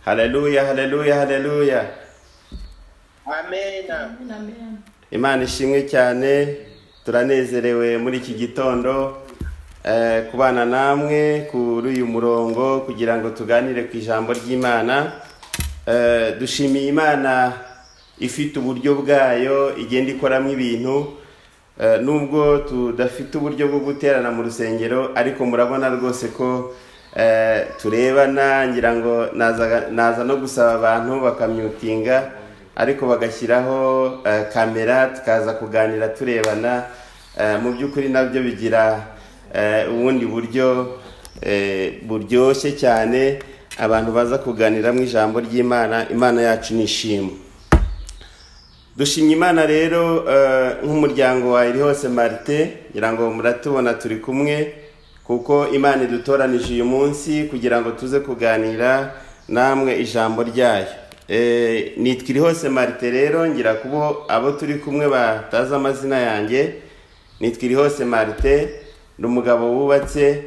Haleluya, haleluya, haleluya. Amen. Amen. Imana ishimwe cyane, turanezerewe muri iki gitondo kubana namwe kuri uyu murongo kugira ngo tuganire ku ijambo ry'Imana. Dushimiye Imana ifite uburyo bwayo igenda ikoramo ibintu, nubwo tudafite uburyo bwo guterana mu rusengero, ariko murabona rwose ko turebana. Ngira ngo naza no gusaba abantu bakamyutinga ariko bagashyiraho kamera tukaza kuganira turebana. Mu by'ukuri nabyo bigira ubundi buryo buryoshye cyane abantu baza kuganira mu ijambo ry'Imana. Imana yacu nishimwe. Dushimye Imana rero nk'umuryango wa Irihose Martin, ngira ngo muratubona turi kumwe kuko Imana idutoranije uyu munsi kugira ngo tuze kuganira namwe ijambo ryayo. Nitwa Irihose Martin rero, ngira kubo abo turi kumwe bataza amazina yanjye. Nitwa Irihose Martin, ni umugabo wubatse,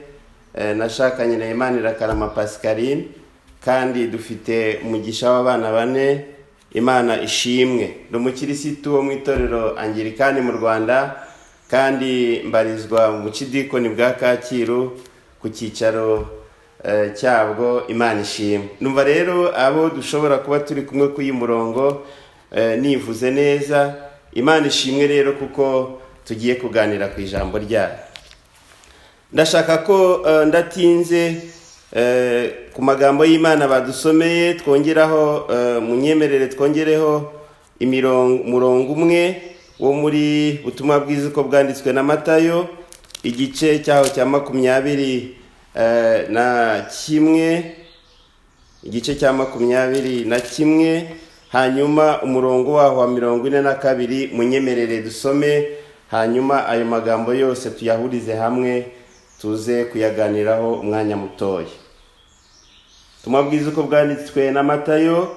nashakanye na Imanirakarama Pascaline, kandi dufite umugisha w'abana 4. Imana ishimwe. Ndi umukirisitu wo mu itorero Anglikani mu Rwanda, kandi mbarizwa mu bucidikoni bwa Kacyiru ku cyicaro cyabwo. Imana ishimwe. Numva rero abo dushobora kuba turi kumwe ku murongo nivuze neza. Imana ishimwe rero kuko tugiye kuganira ku ijambo ryayo. Ndashaka ko ndatinze ku magambo y'Imana badusomeye, twongeraho munyemerere twongereho umurongo umwe wo muri Ubutumwa Bwiza uko bwanditswe na Matayo, igice cyaho cya 21, igice cya 21, hanyuma umurongo waho wa 42. Munyemerere dusome, hanyuma ayo magambo yose tuyahurize hamwe tuze kuyaganiraho umwanya mutoya. Ubutumwa Bwiza uko bwanditswe na Matayo,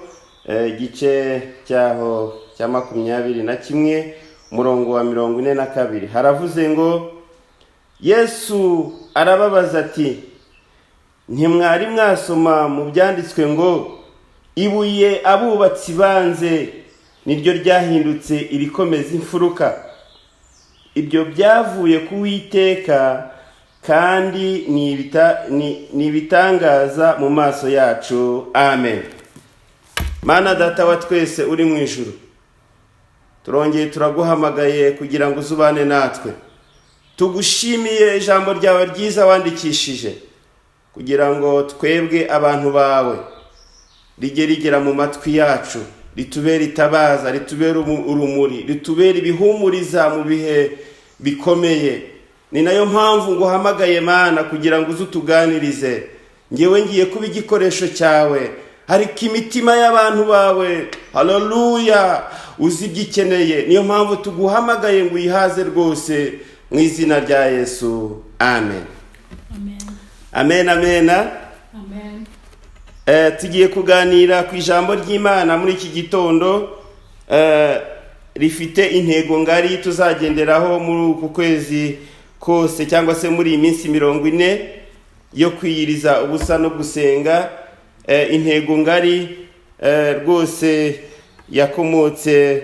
igice cyaho cya 21, umurongo wa 42. Haravuze ngo, Yesu arababaza ati, ntimwari mwasoma mu byanditswe ngo, ibuye abubatsi banze niryo ryahindutse irikomeza imfuruka? Ibyo byavuye ku Uwiteka, kandi ni ibitangaza mu maso yacu. Amen. Mana Data wa twese uri mu ijuru, turongeye turaguhamagaye kugira ngo uzubane natwe. Tugushimiye ijambo ryawe ryiza wandikishije kugira ngo twebwe abantu bawe rijye rigera mu matwi yacu, ritubere itabaza, ritubere urumuri, ritubere ibihumuriza mu bihe bikomeye. Ni nayo mpamvu nguhamagaye Mana kugira ngo uzutuganirize. Ngewe ngiye kuba igikoresho cyawe, ariko imitima y'abantu bawe, haleluya, uzibyikeneye. Niyo mpamvu tuguhamagaye ngo uyihaze rwose mu izina rya Yesu. Amen. Amen. Amen. Amen. Tugiye kuganira ku ijambo ry'Imana muri iki gitondo, rifite intego ngari tuzagenderaho muri uku kwezi kose, cyangwa se muri iyi minsi 40 yo kwiyiriza ubusa no gusenga. Intego ngari rwose yakomotse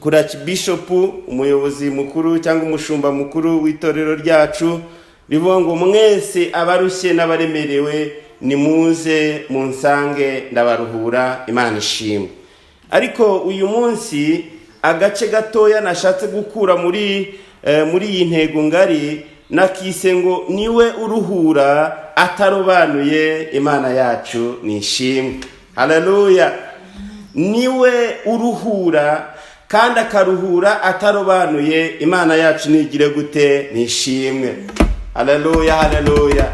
kuri Archbishop, umuyobozi mukuru cyangwa umushumba mukuru w'itorero ryacu, bivuga ngo mwese abarushye n'abaremerewe nimuze munsange ndabaruhura. Imana ishimwe. Ariko uyu munsi agace gatoya nashatse gukura muri iyi ntego ngari, nakise ngo niwe uruhura atarobanuye. Imana yacu nishimwe. Haleluya. Niwe uruhura kandi akaruhura atarobanuye. Imana yacu nigire gute? Nishimwe. Haleluya, haleluya.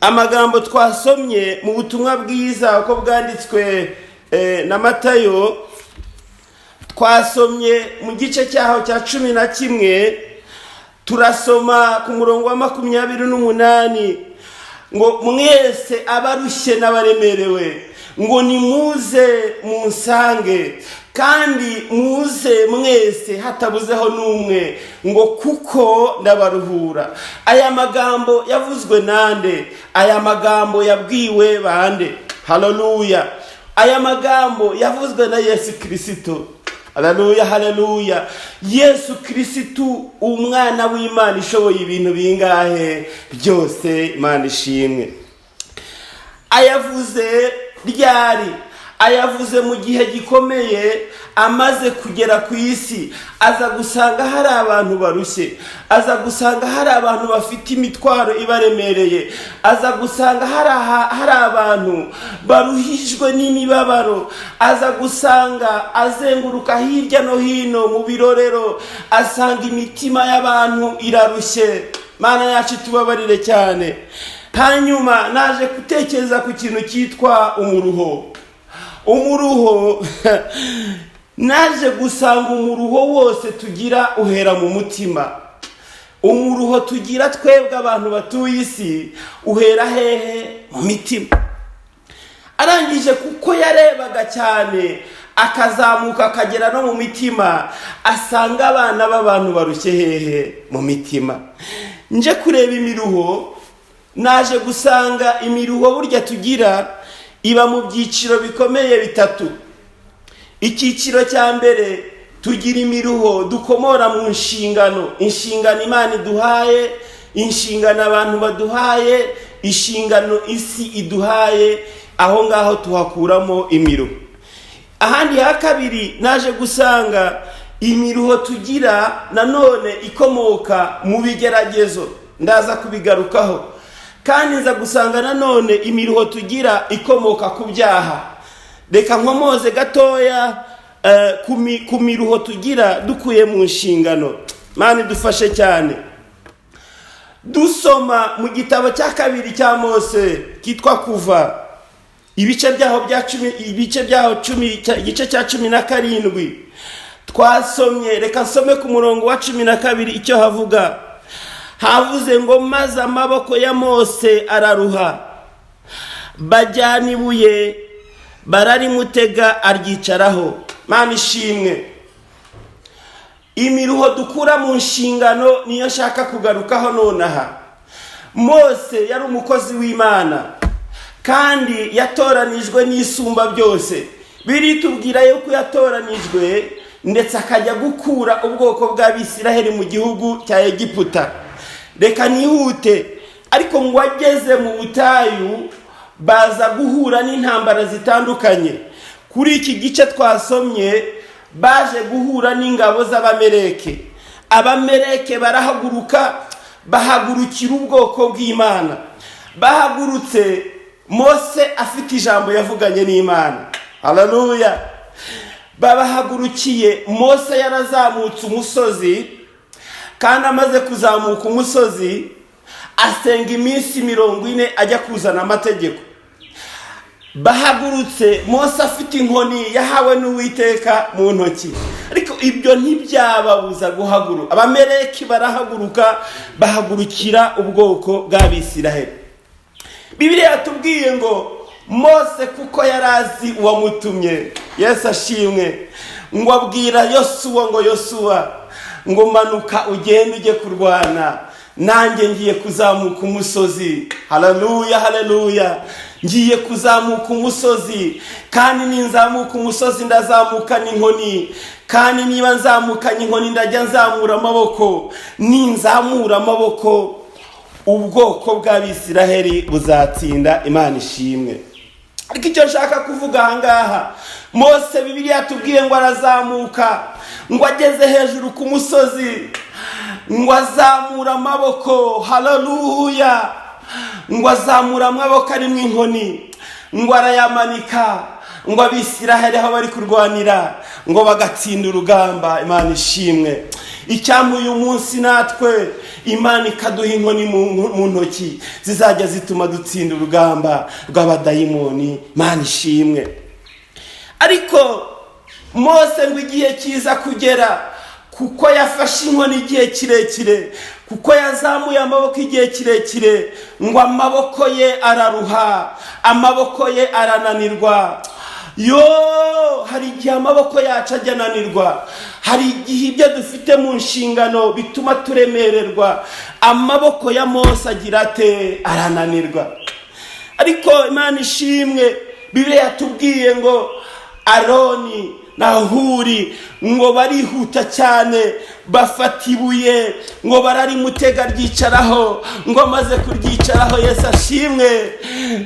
Amagambo twasomye mu Butumwa Bwiza uko bwanditswe na Matayo, twasomye mu gice cyaho cya 11, turasoma ku murongo wa 28, ngo mwese abarushye n'abaremerewe ngo nimuze munsange, kandi muze mwese hatabuzeho n'umwe, ngo kuko ndabaruhura. Aya magambo yavuzwe nande? Aya magambo yabwiwe bande? haleluya. Aya magambo yavuzwe na Yesu Kristo. Haleluya, haleluya. Yesu Kristo umwana w'Imana ishoboye ibintu bingahe byose, Imana ishimwe. Ayavuze ryari? Ayavuze mu gihe gikomeye, amaze kugera ku isi. Aza gusanga hari abantu barushye, aza gusanga hari abantu bafite imitwaro ibaremereye, aza gusanga hari abantu baruhijwe n'imibabaro, aza gusanga azenguruka hirya no hino mu birorero, asanga imitima y'abantu irarushye. Mana yacu tubabarire cyane. Hanyuma naje gutekereza ku kintu cyitwa umuruho. Naje gusanga umuruho wose tugira uhera mu mutima. Umuruho tugira twebwe abantu batuye isi uhera hehe? Mu mitima. Arangije kuko yarebaga cyane akazamuka akagera no mu mitima, asanga abana b'abantu barushye hehe? Mu mitima. Nje kureba imiruho, naje gusanga imiruho burya tugira iba mu byiciro bikomeye bitatu. Icyiciro cya mbere, tugira imiruho dukomora mu inshingano Imana iduhaye, inshingano abantu baduhaye, inshingano isi iduhaye, aho ngaho tuhakuramo imiruho. Ahandi ha kabiri naje gusanga imiruho tugira nanone ikomoka mu bigeragezo, ndaza kubigarukaho. Kandi nza gusanga nanone imiruho tugira ikomoka ku byaha. Reka nkomoze gatoya ku miruho tugira dukuye mu nshingano. Mana dufashe cyane. Dusoma mu gitabo cya kabiri cya Mose kitwa Kuva, igice cya 17 twasomye. Reka nsome ku murongo wa 12 icyo havuga. Havuze ngo maze amaboko ya Mose araruha, bajyana ibuye bararimutega aryicaraho. Mana ishimwe. Imiruho dukura mu nshingano niyo shaka kugarukaho nonaha. Mose yari umukozi w'Imana kandi yatoranijwe n'isumba byose. Biritubwira yuko yatoranijwe ndetse akajya gukura ubwoko bw'Abisiraheli mu gihugu cya Egiputa. Reka nihute, ariko ngo ageze mu butayu baza guhura n'intambara zitandukanye. Kuri iki gice twasomye baje guhura n'ingabo z'Abameleki. Abameleki barahaguruka, bahagurukira ubwoko bw'Imana. Bahagurutse, Mose afite ijambo yavuganye n'Imana. Haleluya. Babahagurukiye, Mose yarazamutse umusozi, kandi amaze kuzamuka umusozi asenga iminsi 40 ajya kuzana amategeko. Bahagurutse, Mose afite inkoni yahawe n'Uwiteka mu ntoki, ariko ibyo ntibyababuza guhaguruka. Abameleki barahaguruka, bahagurukira ubwoko bw'Abisiraheli. Bibiliya yatubwiye ngo Mose kuko yarazi uwamutumye, Yesu ashimwe, ngo abwira Yosuwa ngo Yosuwa, ngo manuka ugende ujye kurwana, nanjye ngiye kuzamuka umusozi. Haleluya, haleluya. Ngiye kuzamuka umusozi, kandi ninzamuka umusozi ndazamuka n'inkoni, kandi niba nzamukanye inkoni ndajya nzamura amaboko. Ninzamura amaboko, ubwoko bw'Abisiraheli buzatsinda. Imana ishimwe. Ariko icyo nshaka kuvuga ahangaha, Mose Bibiliya yatubwiye ngo arazamuka, ngo ageze hejuru ku musozi, ngo azamura amaboko. Haleluya. Ngo azamura amaboko arimo inkoni, ngo arayamanika, ngo Abisiraheli aho bari kurwanira ngo bagatsinda urugamba. Imana ishimwe. Icyampa uyu munsi natwe Imana ikaduha inkoni mu ntoki zizajya zituma dutsinda urugamba rw'abadayimoni. Imana ishimwe. Ariko Mose ngo igihe kiza kugera, kuko yafashe inkoni igihe kirekire, kuko yazamuye amaboko igihe kirekire, ngo amaboko ye araruha, amaboko ye arananirwa. Hari igihe amaboko yacu ajya ananirwa, hari igihe ibyo dufite mu nshingano bituma turemererwa. Amaboko ya Mose agira ate? Arananirwa. Ariko Imana ishimwe, Bibiliya yatubwiye ngo Aroni na Huri ngo barihuta cyane, bafata ibuye ngo bararimutega ryicaraho, ngo amaze kuryicaraho Yesu ashimwe,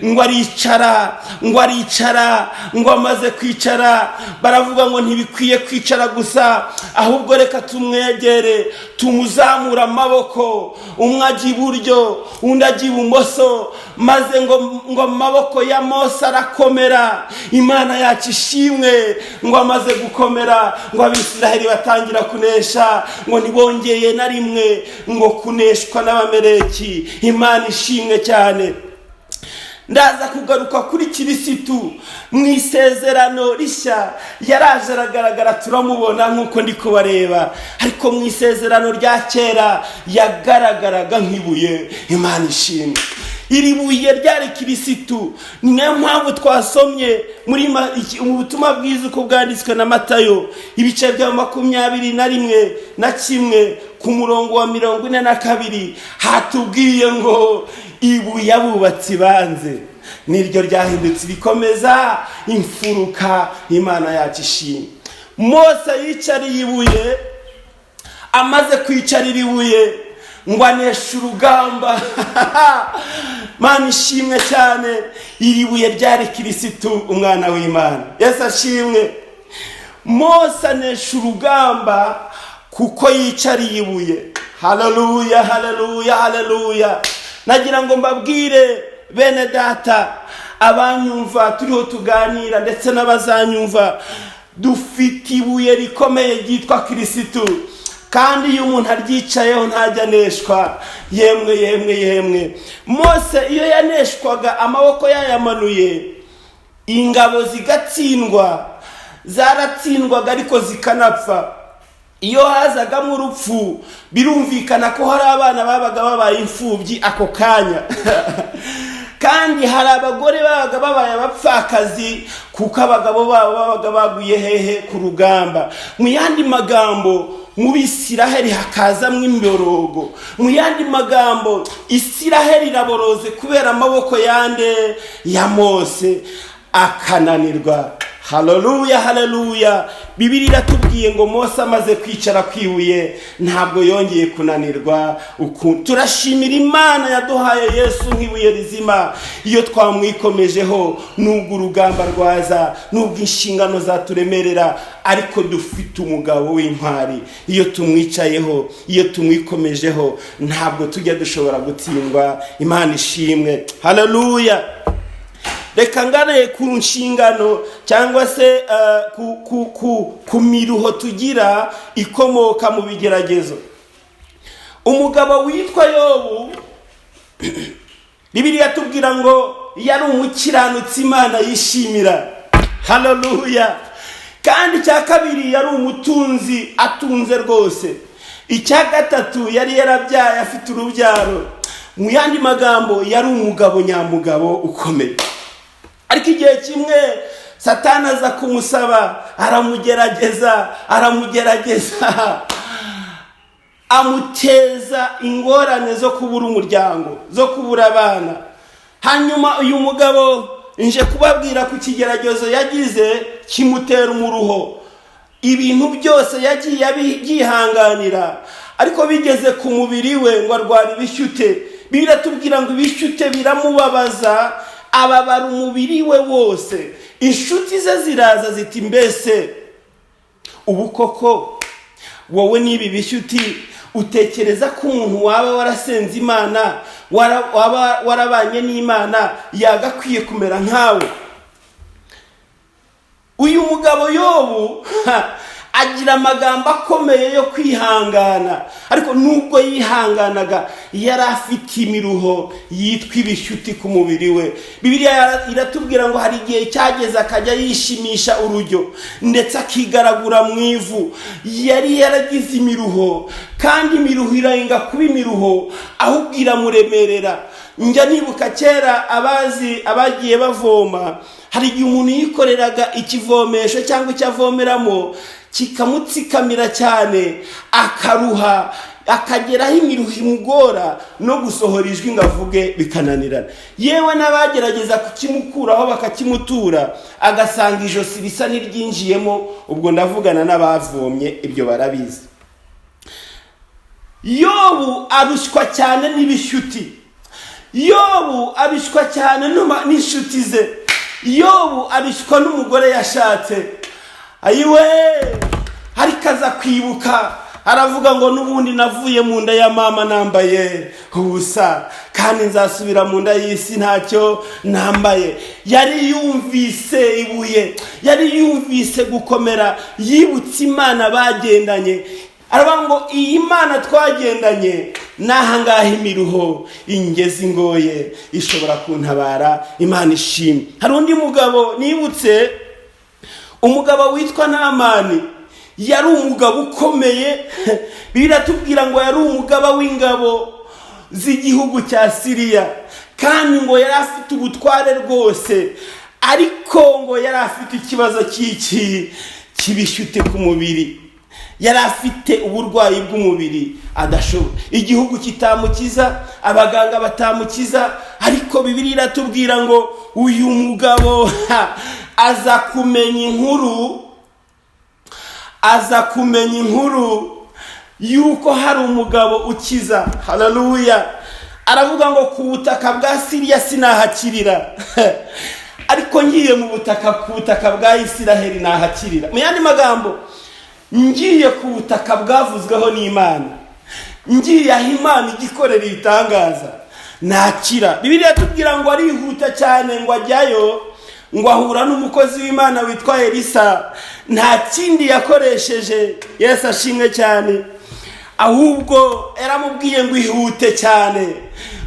ngo aricara ngo amaze kwicara baravuga ngo ntibikwiye kwicara gusa, ahubwo reka tumwegere tumuzamura amaboko, umwe ajya iburyo undi ajya ibumoso, maze ngo amaboko ya Mose arakomera. Imana yacu ishimwe, ngo amaze gukomera ngo Abisiraheli batangira kunesha, ngo ntibongeye na rimwe ngo kuneshwa n'Abameleki. Imana ishimwe cyane. Ndaza kugaruka kuri Kirisitu mu isezerano rishya, yaraje aragaragara turamubona nk'uko ndi kubareba, ariko mu isezerano rya kera yagaragaraga nk'ibuye. Imana ishimwe. Iri buye ryari Kirisitu. Ni nayo mpamvu twasomye mu butumwa bwiza uko bwanditswe na Matayo ibice bya 21 ku murongo wa 42 hatubwiye ngo ibuye abubatsi banze niryo ryahindutse rikomeza imfuruka. Imana yacu ishimwe. Mose yicariye ibuye, amaze kwicarira ibuye ngo anesha urugamba. Mana ishimwe cyane. Iri buye ryari Kirisitu, umwana w'Imana. Yesu ashimwe. Mose anesha urugamba kuko yicariye ibuye. Haleluya, haleluya, haleluya. Nagira ngo mbabwire bene data, abanyumva turiho tuganira ndetse n'abazanyumva, dufite ibuye rikomeye ryitwa Kirisitu, kandi iyo umuntu aryicayeho ntajya aneshwa. Yemwe Mose iyo yaneshwaga amaboko yayamanuye, ingabo zigatsindwa, zaratsindwaga ariko zikanapfa. Iyo hazagamo urupfu birumvikana ko hari abana babaga babaye imfubyi ako kanya. Kandi hari abagore babaga babaye abapfakazi kuko abagabo babo babaga baguye hehe ku rugamba. Mu yandi magambo, mu Bisiraheli hakazamwo imborogo. Mu yandi magambo, Isiraheli iraboroze kubera amaboko yande ya Mose akananirwa. Haleluya, haleluya. Bibiliya iratubwiye ngo Mose amaze kwicara kwibuye ntabwo yongeye kunanirwa. Turashimira Imana yaduhaye Yesu nk'ibuye rizima. Iyo twamwikomejeho nubwo urugamba rwaza, nubwo inshingano zaturemerera, ariko dufite umugabo w'intwari. Iyo tumwicayeho, iyo tumwikomejeho, ntabwo tujya dushobora gutsindwa. Imana ishimwe. Haleluya. Reka ngane ku nshingano cyangwa se ku miruho tugira ikomoka mu bigeragezo. Umugabo witwa Yobu, Bibiliya tubwira ngo yari umukiranutsi Imana yishimira. Haleluya. Kandi cya kabiri yari umutunzi, atunze rwose. Icya gatatu yari yarabyaye afite urubyaro. Mu yandi magambo yari umugabo nyamugabo ukomeye. Ariko igihe kimwe Satani aza kumusaba, aramugerageza, amuteza ingorane zo kubura umuryango, zo kubura abana. Hanyuma uyu mugabo nje kubabwira ku kigeragezo yagize kimutera umuruho. Ibintu byose yagiye abyihanganira, ariko bigeze ku mubiri we ngo arwara ibishyute. Biratubwira ngo ibishyute biramubabaza, ababara umubiri we wose. Inshuti ze ziraza ziti, mbese ubu koko wowe nibi bishyuti utekereza ko umuntu waba warasenze Imana, waba warabanye n'Imana yagakwiye kumera nkawe? Uyu mugabo Yobu agira amagambo akomeye yo kwihangana, ariko nubwo yihanganaga yari afite imiruho yitwa ibishyuti ku mubiri we. Bibiliya iratubwira ngo hari igihe cyageze akajya yishimisha urujyo ndetse akigaragura mu ivu. Yari yaragize imiruho, kandi imiruho irahinga kuba imiruho ahubwo iramuremerera. Njya nibuka kera abagiye bavoma, hari igihe umuntu yikoreraga ikivomesho cyangwa icyo avomeramo kikamutsikamira cyane akaruha, akageraho imiruho imugora no gusohora ijwi ngo avuge bikananirana. Yewe n'abagerageza kukimukuraho bakakimutura agasanga ijosi risa n'iryinjiyemo, ubwo ndavugana n'abavomye ibyo barabizi. Yobu arushywa cyane n'ibishyuti. Yobu arushywa cyane n'inshuti ze. Yobu arushywa n'umugore yashatse. Ayiwe, ariko aza kwibuka aravuga ngo n'ubundi navuye mu nda ya mama nambaye ubusa, kandi nzasubira mu nda y'isi ntacyo nambaye. Yari yumvise ibuye, yari yumvise gukomera, yibutse Imana bagendanye. Aravuga ngo iyi Mana twagendanye n'ahangaha imiruho ingezi ngoye ishobora kuntabara, Imana ishimwe. Hari undi mugabo nibutse, umugabo witwa Namani. Yari umugabo ukomeye, biratubwira ngo yari umugaba w'ingabo z'igihugu cya Siriya, kandi ngo yari afite ubutware rwose, ariko ngo yari afite ikibazo kibishyute ku mubiri. Yari afite uburwayi bw'umubiri adashobora, igihugu kitamukiza, abaganga batamukiza, ariko Bibiliya iratubwira ngo uyu mugabo aza kumenya inkuru yuko hari umugabo ukiza. Haleluya. Aravuga ngo ku butaka bwa Siriya sinahakirira, ariko ngiye mu butaka, ku butaka bwa Isiraheli nahakirira. Mu yandi magambo, ngiye ku butaka bwavuzweho n'Imana, ngiye aho Imana igikorera ibitangaza, nakira. Bibiliya tubwira ngo arihuta cyane ngo ajyayo, ngo ahura n'umukozi w'Imana witwa Elisa. Nta kindi yakoresheje, Yesu ashimwe cyane, ahubwo yaramubwiye ngo ihute cyane,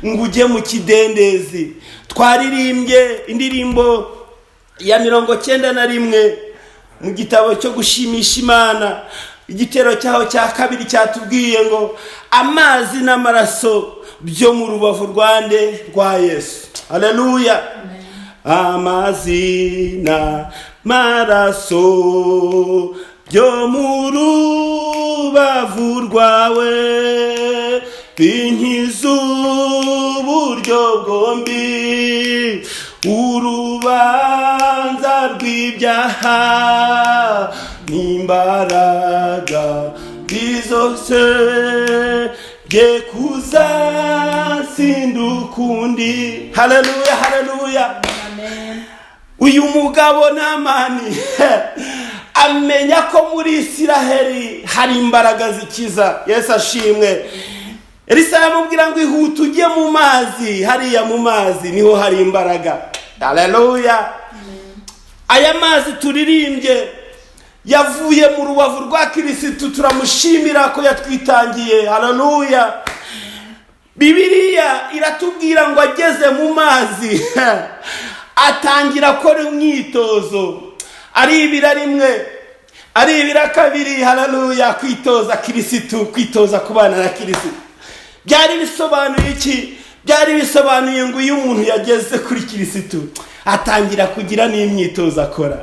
ngo ujye mu kidendezi. Twaririmbye indirimbo ya 91 mu gitabo cyo gushimisha Imana, igitero cyaho cya kabiri cyatubwiye ngo amazi n'amaraso byo mu rubavu rwande rwa Yesu. Haleluya. Amazi n'amaraso byo mu rubavu rwawe binkiza uburyo bwombi, urubanza rw'ibyaha n'imbaraga bizose bye kuzasinduka undi. Haleluya, haleluya. Amen. Uyu mugabo Namani amenya ko muri Isiraheli hari imbaraga zikiza. Yesu ashimwe. Elisa yamubwira ngo ihute ujye mu mazi, hariya mu mazi niho hari imbaraga. Haleluya. Aya mazi turirimbye yavuye mu rubavu rwa Kristo, turamushimira ko yatwitangiye. Haleluya. Bibiliya iratubwira ngo ageze mu mazi atangira gukora imyitozo, aribira rimwe, aribira kabiri. Haleluya. Kwitoza Kristo, kwitoza kubana na Kristo. Byari bisobanuye iki? Byari bisobanuye ngo iyo umuntu yageze kuri Kristo atangira kugira n'imyitozo akora,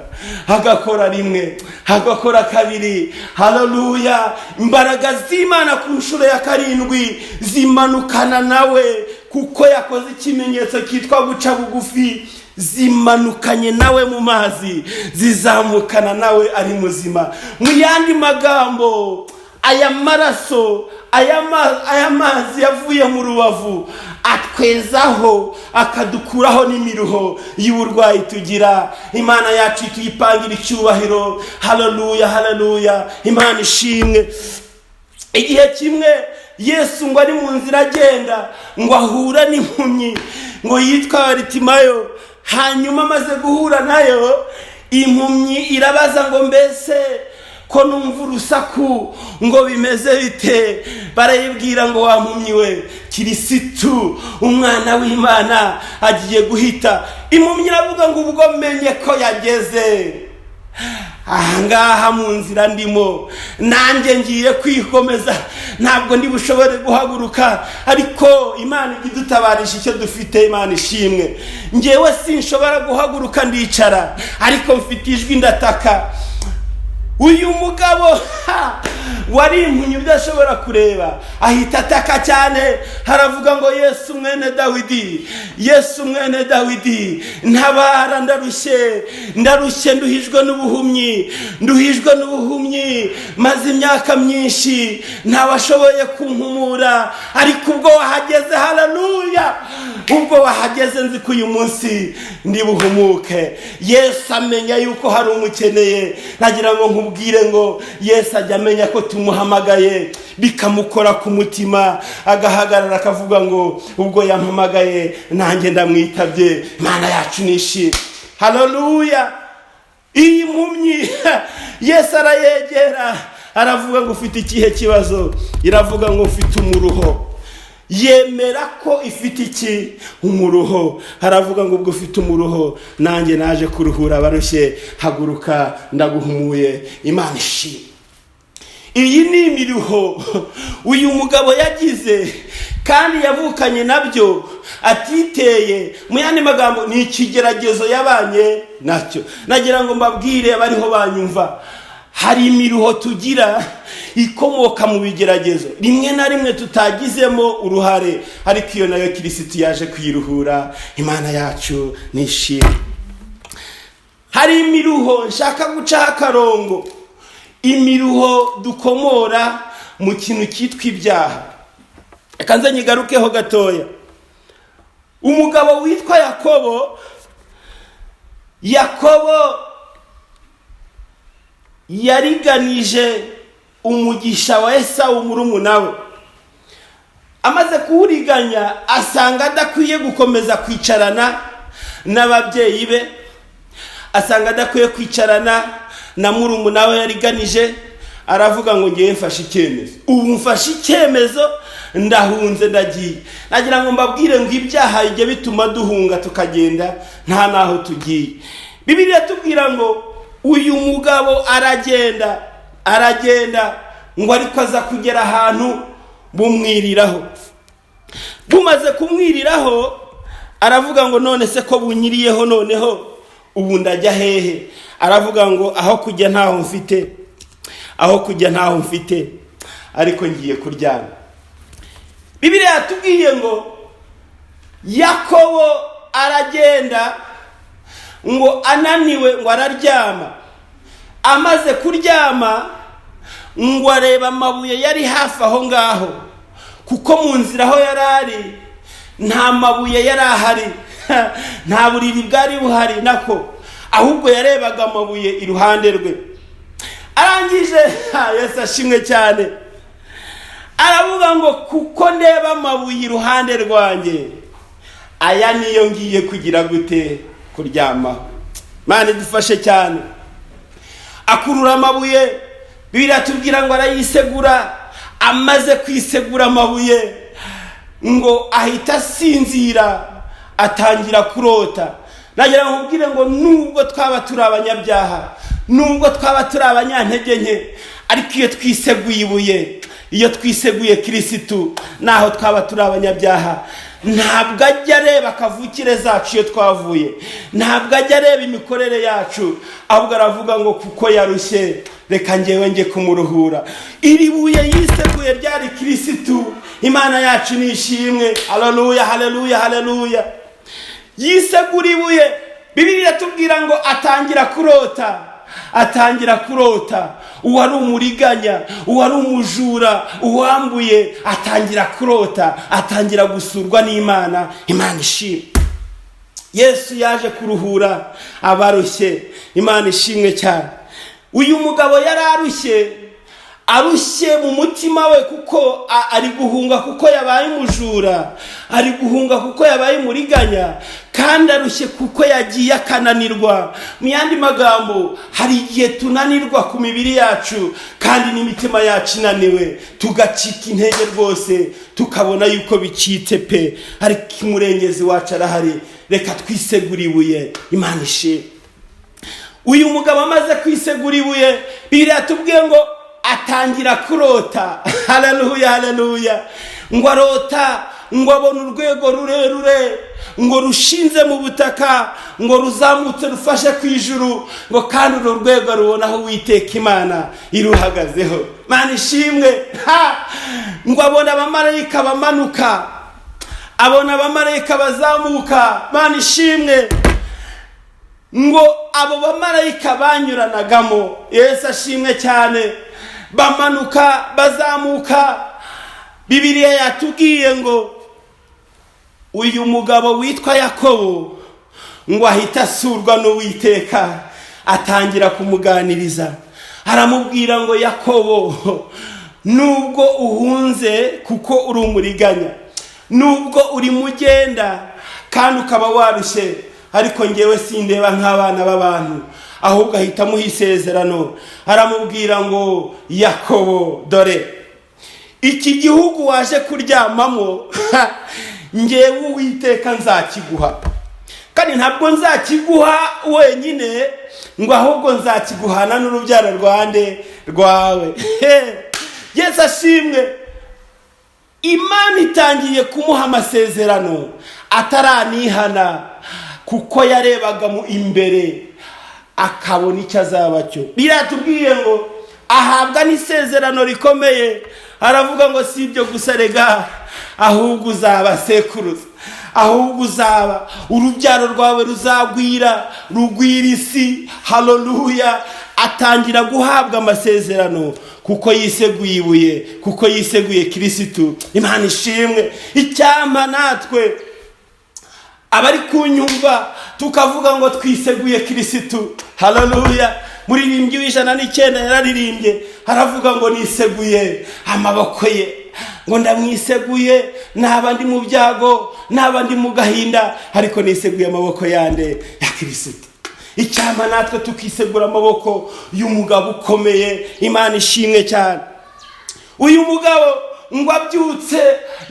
agakora rimwe, agakora kabiri. Haleluya. Imbaraga z'Imana ku nshuro ya 7 zimanukana nawe, kuko yakoze ikimenyetso cyitwa guca bugufi. Zimanukanye nawe mu mazi, zizamukana nawe ari muzima. Mu yandi magambo, aya maraso, aya mazi yavuye mu rubavu atwezaho, akadukuraho n'imiruho y'uburwayi tugira. Imana yacu tuyipangira icyubahiro. Haleluya, haleluya. Imana ishimwe. Igihe kimwe Yesu ngo ari mu nzira agenda, ngo ahura n'impumyi ngo yitwa Baritimayo. Hanyuma amaze guhura nayo, impumyi irabaza ngo mbese ko numva urusaku ngo bimeze bite? Barayibwira ngo wa mpumyi we, Kristo umwana w'Imana agiye guhita. Impumyi iravuga ngo ubwo menye ko yageze ahangaha mu nzira ndimo, nanjye ngiye kwikomeza, ntabwo ndi bushobore guhaguruka, ariko Imana idutabarisha icyo dufite. Imana ishimwe. Ngewe sinshobora guhaguruka ndicara, ariko mfite ijwi ndataka. Uyu mugabo wari impumyi udashobora kureba, ahita ataka cyane, haravuga ngo Yesu mwene Dawidi, Yesu mwene Dawidi, ntabara, ndarushye, nduhijwe n'ubuhumyi, maze imyaka myinshi ntawashoboye kumpumura, ariko ubwo wahageze, haleluya, ubwo wahageze nzi ko uyu munsi ndi buhumuke. Yesu amenya yuko hari umukeneye. Nagira ngo nkubwire ngo Yesu ajya amenya ko tumuhamagaye, bikamukora ku mutima, agahagarara akavuga ngo ubwo yampamagaye nanjye ndamwitabye. Imana yacu nishimye, haleluya. Iyi mpumyi Yesu arayegera, aravuga ngo ufite ikihe kibazo? Iravuga ngo ufite umuruho. Yemera ko ifite iki? Umuruho. Haravuga ngo ubwo ufite umuruho, nanjye naje kuruhura abarushye, haguruka ndaguhumuye. Imana ishimwe. Iyi ni imiruho uyu mugabo yagize kandi yavukanye nabyo, atiteye. Mu yandi magambo, ni ikigeragezo yabanye nacyo. Nagira ngo mbabwire abariho banyumva, hari imiruho tugira ikomoka mu bigeragezo, rimwe na rimwe tutagizemo uruhare, ariko iyo nayo Kristo yaje kuyiruhura. Imana yacu nishimye. Hari imiruho nshaka gucaho akarongo, imiruho dukomora mu kintu cyitwa ibyaha. Reka nze nyigarukeho gatoya. Umugabo witwa Yakobo yariganije umugisha wa Esawu murumuna we. Amaze kuwuriganya, asanga adakwiye gukomeza kwicarana n'ababyeyi be, asanga adakwiye kwicarana na murumuna we yariganije. Aravuga ngo ngiye mfashe icyemezo, ubu mfashe icyemezo, ndahunze, ndagiye. Nagira ngo mbabwire ngo ibyaha ijye bituma duhunga tukagenda nta naho tugiye. Bibiliya tubwira ngo uyu mugabo aragenda ngo ariko aza kugera ahantu bumwiriraho. Bumaze kumwiriraho, aravuga ngo none se ko bunyiriyeho, noneho ubu ndajya hehe? Aravuga ngo aho kujya ntaho mfite, ariko ngiye kuryama. Bibiliya yatubwiye ngo Yakobo aragenda, ngo ananiwe, ngo araryama. Amaze kuryama, ngo areba amabuye yari hafi aho ngaho, kuko mu nzira aho yari ari nta mabuye yari ahari, nta buriri bwari buhari nako, ahubwo yarebaga amabuye iruhande rwe. Arangije, Yesu ashimwe cyane, aravuga ngo kuko ndeba amabuye iruhande rwanjye, aya niyo ngiye kugira gute? Kuryamaho. Imana idufashe cyane. Akurura amabuye, Bibiliya tubwira ngo arayisegura. Amaze kwisegura amabuye, ngo ahita asinzira, atangira kurota. Nagira ngo nkubwire ngo nubwo twaba turi abanyabyaha, nubwo twaba turi abanyantege nke, ariko iyo twiseguye ibuye, iyo twiseguye Kristo, naho twaba turi abanyabyaha, ntabwo ajya areba kavukire zacu iyo twavuye, ntabwo ajya areba imikorere yacu, ahubwo aravuga ngo kuko yarushye, reka njyewe njye kumuruhura. Iri buye yiseguye ryari Kristo. Imana yacu nishimwe, haleluya, haleluya, haleluya. Yisegura ibuye. Bibiliya tubwira ngo atangira kurota, uwari umuriganya, uwari umujura, uwambuye, atangira kurota, atangira gusurwa n'Imana. Imana ishimwe. Yesu yaje kuruhura abarushye. Imana ishimwe cyane. Uyu mugabo yari arushye mu mutima we, kuko ari guhunga kuko yabaye umujura, ari guhunga kuko yabaye umuriganya, kandi arushye kuko yagiye akananirwa. Mu yandi magambo, hari igihe tunanirwa ku mibiri yacu kandi n'imitima yacu inaniwe, tugacika intege rwose, tukabona yuko bicitse pe, ariko umurengezi wacu arahari. Reka twisegure ibuye. Imana ishimwe. Uyu mugabo amaze kwisegura ibuye, Bibiliya tubwiye ngo atangira kurota. Haleluya, haleluya. Ngo arota ngo abona urwego rurerure ngo rushinze mu butaka ngo ruzamutse rufashe ku ijuru ngo kandi uru rwego rubona aho Uwiteka Imana iruhagazeho. Mana ishimwe. Ngo abona abamarayika bamanuka, abona abamarayika bazamuka. Mana ishimwe. Ngo abo bamarayika banyuranagamo, Yesu ashimwe cyane, bamanuka bazamuka. Bibiliya yatubwiye ngo uyu mugabo witwa Yakobo ngo ahita asurwa n'Uwiteka, atangira kumuganiriza, aramubwira ngo Yakobo, nubwo uhunze kuko uri umuriganya, nubwo uri mugenda kandi ukaba warushye, ariko ngewe sindeba nk'abana b'abantu, ahubwo ahita amuha isezerano, aramubwira ngo Yakobo, dore iki gihugu waje kuryamamo ngewe Uwiteka nzakiguha, kandi ntabwo nzakiguha wenyine, ngo ahubwo nzakiguhana n'urubyaro rwawe. Yesu ashimwe. Imana itangiye kumuha amasezerano ataranihana, kuko yarebaga mu imbere akabona icyo azaba cyo. Biratubwiye ngo ahabwa n'isezerano rikomeye, aravuga ngo si ibyo gusa rega, ahubwo uzaba sekuruza, ahubwo uzaba urubyaro rwawe ruzagwira isi. Haleluya. Atangira guhabwa amasezerano kuko yiseguye ibuye, kuko yiseguye Kristo. Imana ishimwe. Icyampa natwe abari kunyumva tukavuga ngo twiseguye Kristo. Haleluya. Muririmbyi w'109 yararirimbye, haravuga ngo niseguye amaboko ye, ngo ndamwiseguye, naba ndi mu byago, naba ndi mu gahinda, ariko niseguye amaboko yande ya Kristo. Icyampa natwe tukisegura amaboko y'umugabo ukomeye. Imana ishimwe cyane. Uyu mugabo ngo abyutse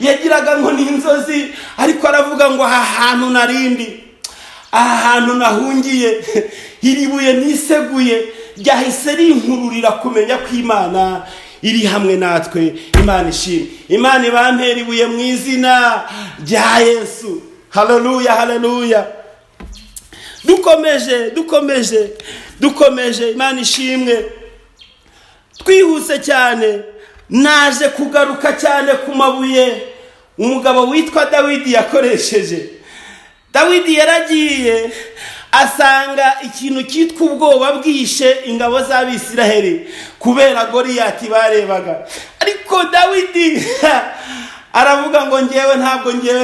yagiraga ngo n'inzozi, ariko aravuga ngo aha hantu narindi, aha hantu nahungiye, iribuye niseguye ryahise rinkururira kumenya ko Imana iri hamwe natwe. Imana ishimwe. Imana ibampera ibuye mu izina rya Yesu. Haleluya, haleluya. Dukomeje. Imana ishimwe. Twihuse cyane, naje kugaruka cyane ku mabuye umugabo witwa Dawidi yakoresheje. Dawidi yaragiye asanga ikintu cyitwa ubwoba bwishe ingabo z'Abisiraheli kubera Goliyati barebaga. Ariko Dawidi aravuga ngo ngewe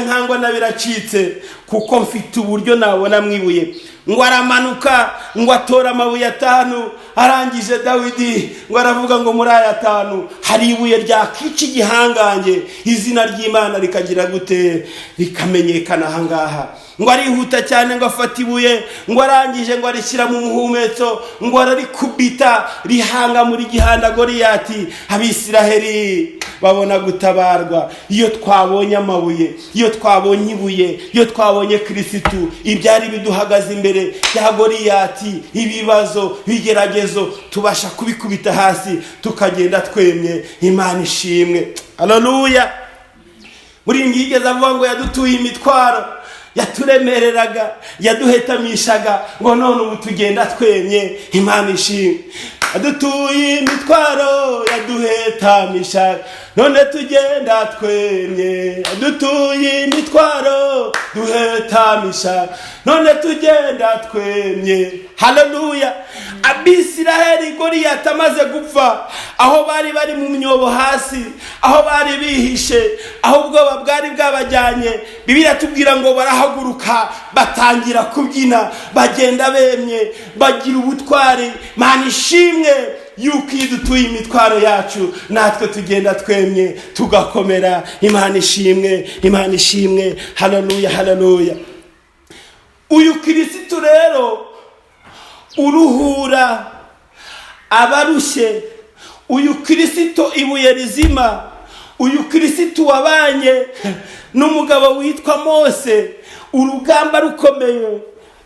nkangwa na biracitse, kuko mfite uburyo nabona mwibuye. Ngo aramanuka, ngo atora amabuye 5, arangije Dawidi ngo aravuga ngo muri aya 5 hari ibuye ryakica igihangange, izina ry'Imana rikagira gute, rikamenyekana ahangaha. Ngo arihuta cyane, ngo afata ibuye, ngo arangije ngo arishyira mu muhumetso, ngo ararikubita rihanga muri gihanda Goliyati. Abisiraheli babona gutabarwa. Iyo twabonye amabuye, iyo twabonye ibuye, iyo twabonye Kristo, ibyari biduhagaze imbere ya Goliyati, ibibazo, bigeragezo, tubasha kubikubita hasi tukagenda twemye. Imana ishimwe. Haleluya. Muri ngigeze avuga ngo yadutuye imitwaro yaturemereraga, yaduhetamishaga, ngo none ubu tugenda twemye. Imana ishimwe. Yadutuye imitwaro yaduhetamishaga, none tugenda twemye. Yadutuye imitwaro duhetamishaga, none tugenda twemye. Haleluya. Abisiraheli Goliyati amaze gupfa, aho bari mu myobo hasi, aho bari bihishe, aho ubwoba bwari bwabajyanye, Bibiliya tubwira ngo barahaguruka batangira kubyina, bagenda bemye, bagira ubutwari. Mana ishimwe yuko idutuye imitwaro yacu natwe tugenda twemye tugakomera. Imana ishimwe. Haleluya. Uyu Kristo rero uruhura abarushye, uyu Kristo ibuye rizima, uyu Kristo wabanye n'umugabo witwa Mose urugamba rukomeye.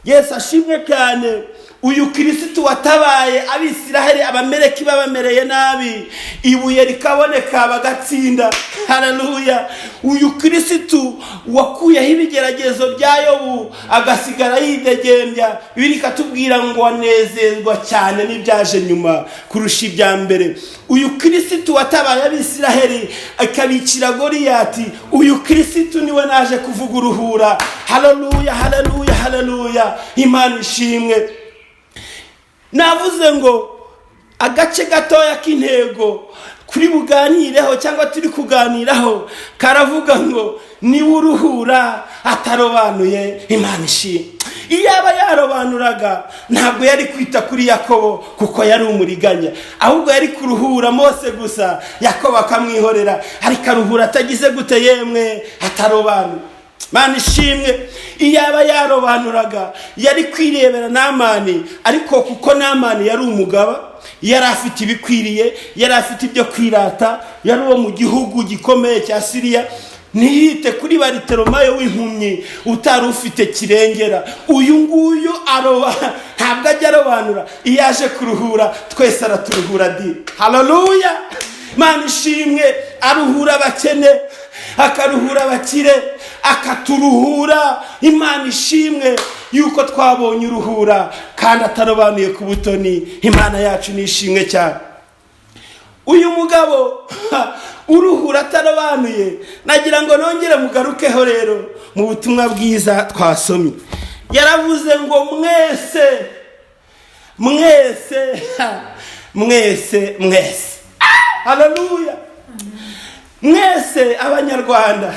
Yesu ashimwe cyane. uyu Kristo watabaye Abisiraheli Abameleki babamereye nabi, ibuye rikaboneka bagatsinda. Haleluya! Uyu Kristo wakuyeho ibigeragezo bya Yobu agasigara yidegembya, birikatubwira ngo wanezezwa cyane n'ibyaje nyuma kurusha ibya mbere. Uyu Kristo watabaye Abisiraheli akabicira Goliyati, uyu Kristo niwe naje kuvuga uruhura. Haleluya, haleluya, haleluya, Imana ishimwe. Navuze ngo agace gatoya k'intego kuri buganireho cyangwa turi kuganiraho karavuga ngo ni uruhura atarobanuye. Imana ishimwe. Iyaba yarobanuraga ntabwo yari kwita kuri Yakobo kuko yari umuriganya, ahubwo yari kuruhura Mose gusa, Yakobo akamwihorera. Ariko aruhura atagize gute yemwe? Atarobanuye. Imana ishimwe. Iyaba yarobanuraga yari kwirebera Namani, ariko kuko Namani yari umugaba, yari afite ibikwiriye, yari afite ibyo kwirata, yari uwo mu gihugu gikomeye cya Siriya, ntiyite kuri Baritelomayo w'impumyi utari ufite kirengera. Uyu nguyu ntabwo ajya arobanura. Iyo aje kuruhura twese araturuhura di. Haleluya, Imana ishimwe. Aruhura abakene, akaruhura abakire, akaturuhura. Imana ishimwe yuko twabonye uruhura kandi atarobanuye ku butoni. Imana yacu nishimwe cyane. Uyu mugabo uruhura atarobanuye, nagira ngo nongere mugarukeho rero mu butumwa bwiza twasomye. Yaravuze ngo mwese mwese mwese mwese. Haleluya. Mwese Abanyarwanda,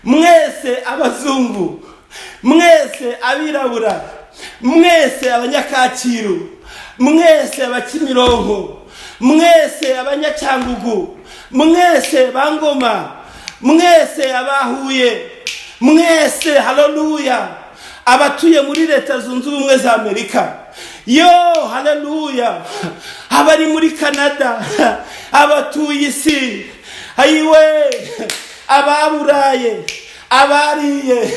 mwese Abazungu, mwese Abirabura, mwese Abanyakacyiru, mwese Abakimironko, mwese Abanyacyangugu, mwese Bangoma, mwese Abahuye, mwese haleluya abatuye muri Leta Zunze Ubumwe za Amerika. Yo haleluya. Abari muri Canada, abatuye isi, ayiwe ababuraye, abariye,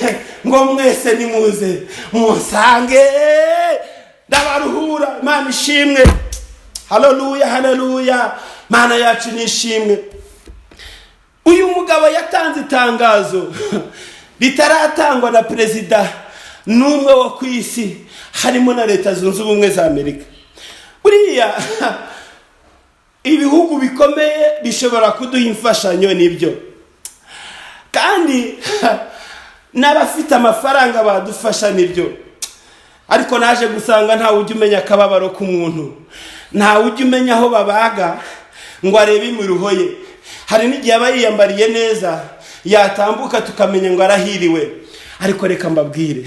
ngo mwese nimuze musange ndabaruhura. Imana ishimwe. Haleluya, haleluya, Mana yacu nishimwe. Uyu mugabo yatanze itangazo ritaratangwa na perezida n'umwe wo ku isi, harimo na Leta Zunze Ubumwe za Amerika. Buriya ibihugu bikomeye bishobora kuduha imfashanyo nibyo, kandi n'abafite amafaranga badufasha nibyo, ariko naje gusanga ntawe ujya umenya akababaro k'umuntu, ntawe ujya umenya aho babaga ngo arebe imiruho ye. Hari n'igihe aba yiyambariye neza yatambuka tukamenya ngo arahiriwe, ariko reka mbabwire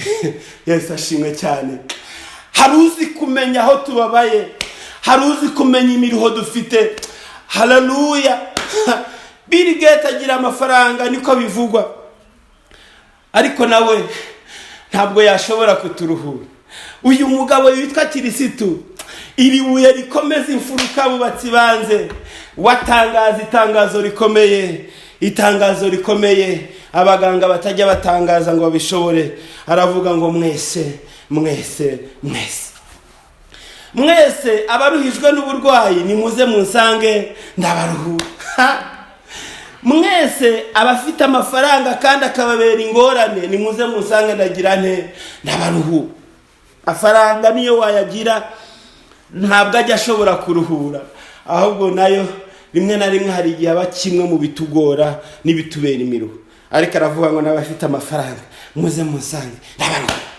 Yesu ashimwe cyane. Hari uzi kumenya aho tubabaye, hari uzi kumenya imiruho dufite. Haleluya. Bill Gates agira amafaranga niko bivugwa, ariko nawe ntabwo yashobora kuturuhura. Uyu mugabo witwa Kristo, iri buye rikomeza imfuruka bubatsi banze, watangaza itangazo rikomeye, itangazo rikomeye abaganga batajya batangaza ngo babishobore. Aravuga ngo mwese mwese mwese mwese abaruhijwe n'uburwayi nimuze munsange ndabaruhura. Mwese abafite amafaranga kandi akababera ingorane nimuze munsange ndagira nte ndabaruhura. Afaranga niyo wayagira ntabwo ajya ashobora kuruhura, ahubwo nayo rimwe na rimwe hari igihe aba kimwe mu bitugora n'ibitubera imiruho. Ariko aravuga ngo n'abafite amafaranga muze munsange ndabaruhura.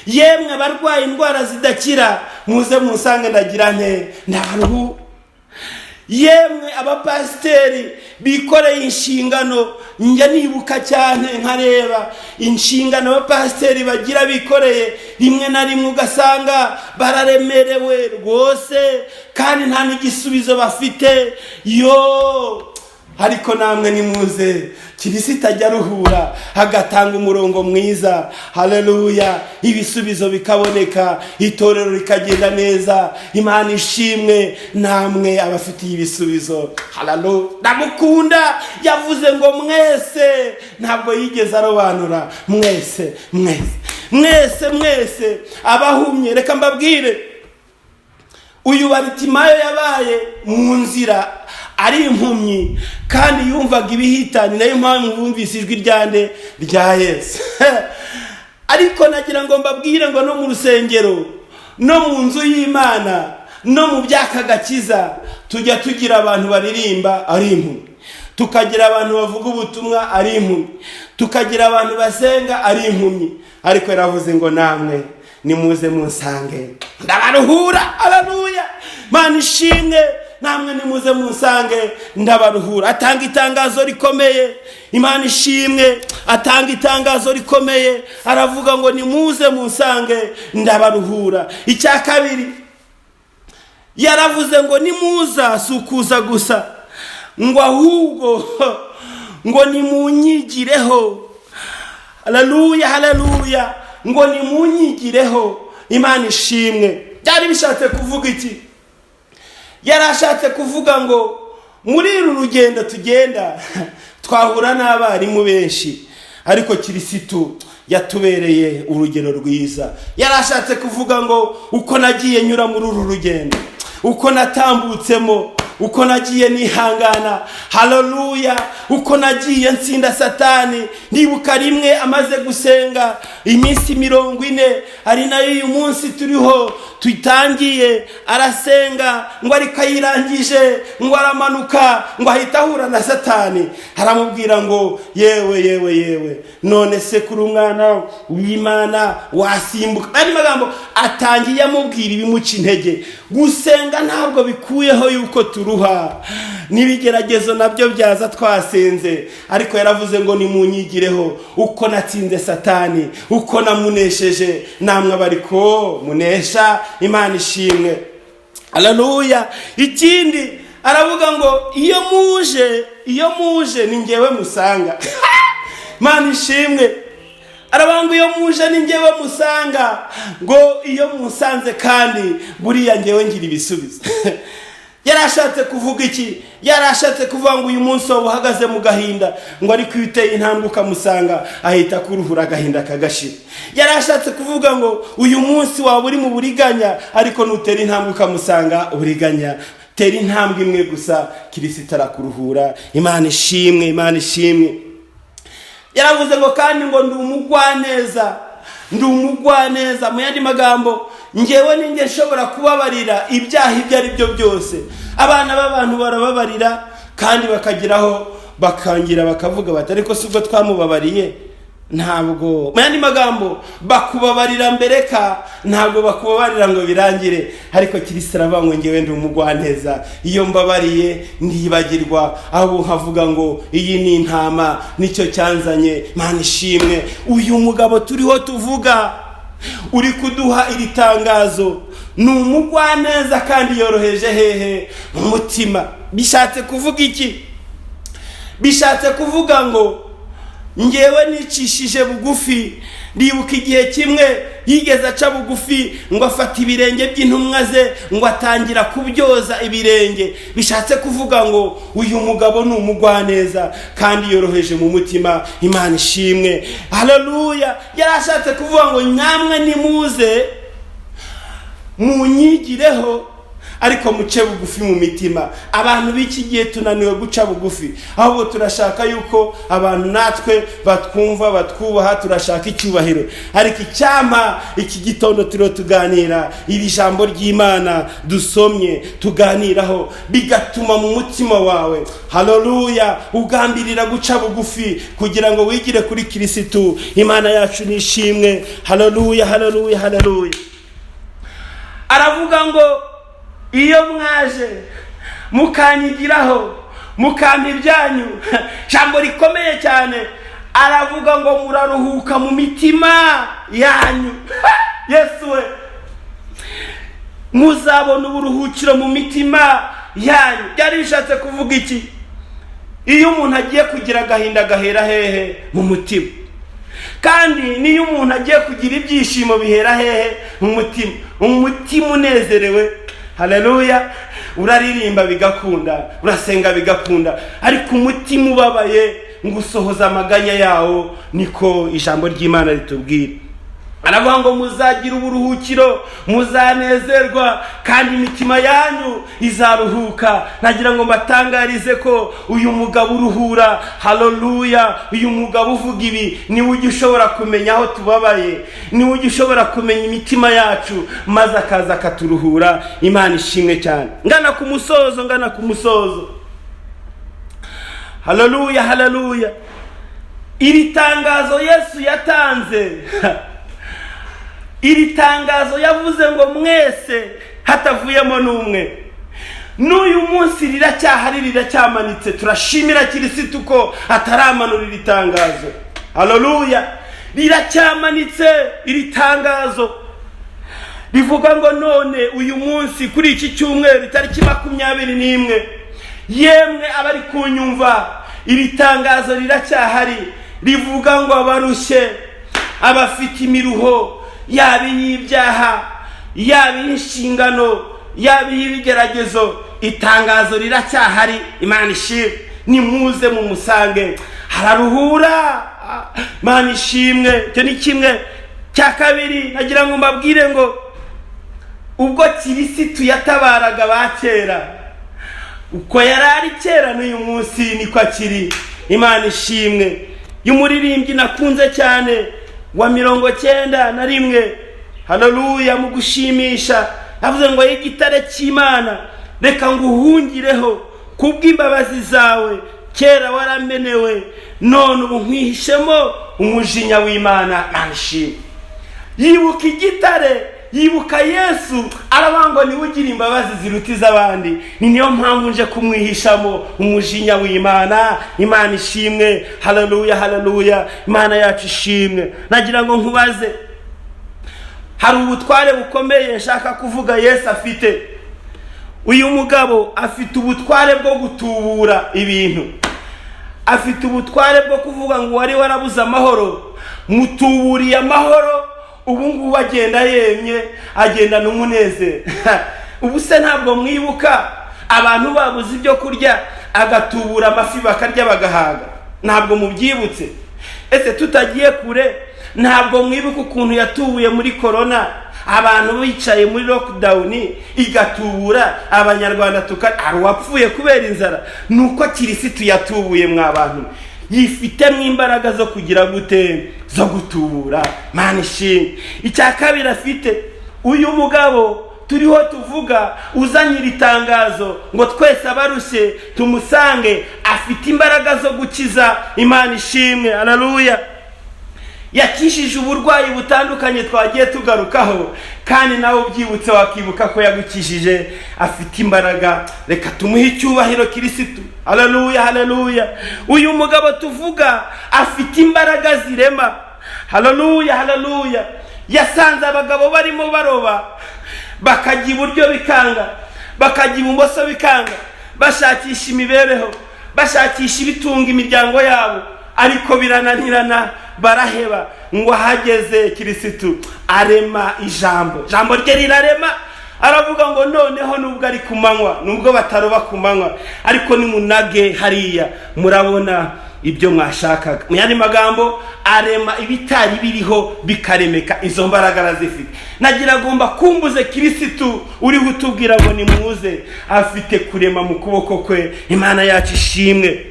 Yemwe barwaye indwara zidakira muze munsange ndagira nte ndabaruhura. Yemwe abapasiteri bikoreye inshingano, njya nibuka cyane nkareba inshingano abapasiteri bagira bikoreye, rimwe na rimwe ugasanga bararemerewe rwose kandi nta n'igisubizo bafite. Yo ariko namwe nimuze, Kristo ajya aruhura agatanga umurongo mwiza. Haleluya. Ibisubizo bikaboneka, itorero rikagenda neza. Imana ishimwe. Namwe abafitiye ibisubizo. Haleluya. Ndamukunda yavuze ngo mwese, ntabwo yigeze arobanura. Mwese mwese mwese abahumye, reka mbabwire, uyu Baritimayo yabaye mu nzira ari impumyi kandi yumvaga ibihitanye, nayo mpamvu bumvise ijwi ryande rya Yesu. Ariko nagira ngo mbabwire ngo no mu rusengero, no mu nzu y'Imana, no mu by'akagakiza tujya tugira abantu baririmba ari impumyi, tukagira abantu bavuga ubutumwa ari impumyi, tukagira abantu basenga ari impumyi. Ariko yaravuze ngo namwe nimuze munsange ndabaruhura. Haleluya, Mana ishimwe, namwe nimuze munsange ndabaruhura. Atanga itangazo rikomeye, Imana ishimwe, atanga itangazo rikomeye, aravuga ngo nimuze munsange ndabaruhura. Icya kabiri yaravuze ngo nimuza sukuza gusa, ngo ahubwo ngo nimunyigireho. Haleluya, ngo nimunyigireho. Imana ishimwe. Byari bishatse kuvuga iki? Yarashatse kuvuga ngo muri uru rugendo tugenda twahura n'abarimu benshi, ariko Kirisitu yatubereye urugero rwiza. Yarashatse kuvuga ngo uko nagiye nyura muri uru rugendo, uko natambutsemo, uko nagiye nihangana, haleluya, uko nagiye nsinda Satani. Ndibuka rimwe amaze gusenga iminsi 40, ari nayo uyu munsi turiho tutangiye, arasenga ngo ariko ayirangije ngo aramanuka ngo ahita ahura na Satani. Aramubwira ngo yewe none se kuri umwana w'Imana wasimbuka. Ari magambo atangiye amubwira ibimuca intege. Gusenga ntabwo bikuyeho yuko turuha, n'ibigeragezo nabyo byaza twasenze, ariko yaravuze ngo nimunyigireho uko natsinze Satani, uko namunesheje, namwe bariko munesha. Imana ishimwe. Haleluya. Ikindi aravuga ngo iyo muje ni ngewe musanga. Imana ishimwe. Aravuga ngo iyo muje ni ngewe musanga, ngo iyo musanze kandi buriya ngewe ngira ibisubizo. Yarashatse kuvuga iki? Yarashatse kuvuga ngo uyu munsi waba uhagaze mu gahinda, ngo ariko iyo uteye intambwe ukamusanga ahita kuruhura agahinda kagashira. Yarashatse kuvuga ngo uyu munsi waba uri mu buriganya, ariko nutera intambwe ukamusanga uburiganya. Tera intambwe imwe gusa, Kirisitu arakuruhura. Imana ishimwe, Imana ishimwe. Yaravuze ngo kandi ngo ndi umugwaneza. Mu yandi magambo, ngewe ninge nshobora kubabarira ibyaha ibyo ari byo byose. Abana b'abantu barababarira kandi bakagiraho bakangira bakavuga bati ariko si ubwo twamubabariye. Ntabwo, mu yandi magambo, bakubabarira mbereka, ntabwo bakubabarira ngo birangire. Ariko Kirisitu aravuga ngo ngewe ndi umugwaneza. Iyo mbabariye ndibagirwa, abo nkavuga ngo iyi ni intama, nicyo cyanzanye. Mana ishimwe. Uyu mugabo turiho tuvuga uri kuduha iri tangazo ni umugwaneza kandi yoroheje hehe mu mutima. Bishatse kuvuga iki? Bishatse kuvuga ngo ngewe nicishije bugufi. Ndibuka igihe kimwe yigeze aca bugufi ngo afata ibirenge by'intumwa ze ngo atangira kubyoza ibirenge. Bishatse kuvuga ngo uyu mugabo ni umugwaneza kandi yoroheje mu mutima. Imana ishimwe. Haleluya. Yarashatse kuvuga ngo namwe nimuze munyigireho, ariko muce bugufi mu mitima. Abantu b'iki gihe tunaniwe guca bugufi, ahubwo turashaka yuko abantu natwe batwumva, batwubaha, turashaka icyubahiro. Ariko icyama iki gitondo turiho tuganira iri jambo ry'Imana dusomye tuganiraho, bigatuma mu mutima wawe, haleluya, ugambirira guca bugufi kugira ngo wigire kuri Kirisitu. Imana yacu nishimwe. Haleluya. Aravuga ngo iyo mwaje mukanyigiraho mukampa ibyanyu, jambo rikomeye cyane. Aravuga ngo muraruhuka mu mitima yanyu. Yesu we, muzabona uburuhukiro mu mitima yanyu. Byari bishatse kuvuga iki? Iyo umuntu agiye kugira agahinda gahera hehe? Mu mutima. Kandi niyo umuntu agiye kugira ibyishimo bihera hehe? Mu mutima. Umutima unezerewe, haleluya, uraririmba bigakunda, urasenga bigakunda. Ariko umutima ubabaye ngo usohoza amaganya yawo, niko ijambo ry'Imana ritubwira. aravuga ngo muzagira uburuhukiro, muzanezerwa kandi imitima yanyu izaruhuka. Nagira ngo mbatangarize ko uyu mugabo uruhura, haleluya, uyu mugabo uvuga ibi niwe ujya ushobora kumenya aho tubabaye, niwe ujya ushobora kumenya imitima yacu, maze akaza akaturuhura. Imana ishimwe cyane. Ngana ku musozo, haleluya, haleluya. Iri tangazo Yesu yatanze iri tangazo yavuze ngo mwese hatavuyemo n'umwe, n'uyu munsi riracyahari, riracyamanitse. Turashimira Kirisitu ko ataramanura iri tangazo. Haleluya, riracyamanitse. Iri tangazo rivuga ngo none uyu munsi kuri iki cyumweru tariki 21, yemwe abari kunyumva, iri tangazo riracyahari, rivuga ngo abarushye, abafite imiruho, yaba y'ibyaha, yaba y'inshingano, yaba y'ibigeragezo, itangazo riracyahari. Imana ishimwe, nimuze mumusange, hararuhura. Imana ishimwe. Icyo ni kimwe. Cya kabiri, nagira ngo mbabwire ngo ubwo Kirisitu yatabaraga ba kera, uko yari ari kera n'uyu munsi niko akiri. Imana ishimwe. Y'umuririmbyi nakunze cyane wa 91, haleluya, mu gushimisha avuze ngo y'igitare cy'Imana reka nguhungireho kubw'imbabazi zawe, kera waramenewe none ubu nkwihishemo umujinya w'Imana. Manshi yibuka igitare, yibuka Yesu, arabango niwe ugira imbabazi ziruta iz'abandi. Ni niyo mpamvu nje kumwihishamo umujinya w'Imana. Imana ishimwe. Haleluya, haleluya. Imana yacu ishimwe. Nagira ngo nkubaze, hari ubutware bukomeye nshaka kuvuga Yesu afite. Uyu mugabo afite ubutware bwo gutubura ibintu, afite ubutware bwo kuvuga ngo wari warabuze amahoro, mutuburiye amahoro, ubu ngubu agenda yemye, agenda n'umunezero. Ubu se ntabwo mwibuka abantu babuze ibyo kurya, agatubura amafi bakarya bagahaga? Ntabwo mubyibutse? Ese tutagiye kure, ntabwo mwibuka ukuntu yatubuye muri corona, abantu bicaye muri lockdown, igatubura abanyarwanda ari wapfuye kubera inzara? Nuko Kirisitu yatubuye mw'abantu, yifitemo imbaraga zo kugira gute, zo gutubura. Mana ishimwe. Icya kabiri afite uyu mugabo turiho tuvuga, uzanye iri tangazo ngo twese abarushye tumusange, afite imbaraga zo gukiza. Imana ishimwe. Haleluya. yakishije uburwayi butandukanye twagiye tugarukaho, kandi nawe ubyibutse wakibuka ko yagukishije, afite imbaraga. Reka tumuhe icyubahiro Kirisitu. Haleluya, haleluya. Uyu mugabo tuvuga afite imbaraga zirema. Haleluya, haleluya. Yasanze abagabo barimo baroba, bakajya iburyo bikanga, bakajya ibumoso bikanga, bashakisha imibereho, bashakisha ibitunga imiryango yabo, ariko birananirana, baraheba. Ngo hageze Kirisitu arema ijambo rye rirarema. Aravuga ngo noneho nubwo ari kumanywa, nubwo bataroba kumanywa, ariko nimunage hariya murabona ibyo mwashakaga. Mu yandi magambo, arema ibitari biriho bikaremeka. Izo mbaraga arazifite. Nagira agomba kumbuze Kirisitu uri gutubwira ngo nimuze, afite kurema mu kuboko kwe. Imana yacu ishimwe.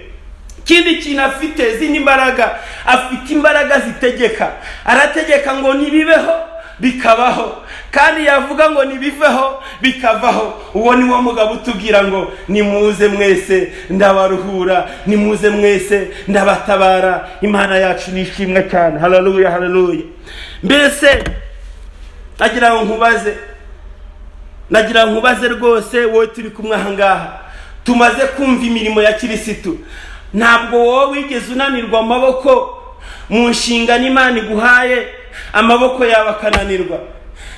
Kindi kintu afite zindi mbaraga, afite imbaraga zitegeka. Arategeka ngo nibibeho bikabaho, kandi yavuga ngo nibiveho bikavaho. Uwo ni wo mugabo utubwira ngo nimuze mwese ndabaruhura, nimuze mwese ndabatabara. Imana yacu nishimwe cyane. Haleluya, haleluya. Mbese nagira nkubaze rwose, wowe turi kumwe aha ngaha, tumaze kumva imirimo ya Kirisitu. Ntabwo wowe wigeze unanirwa amaboko mu nshingano Imana iguhaye, amaboko yawe akananirwa.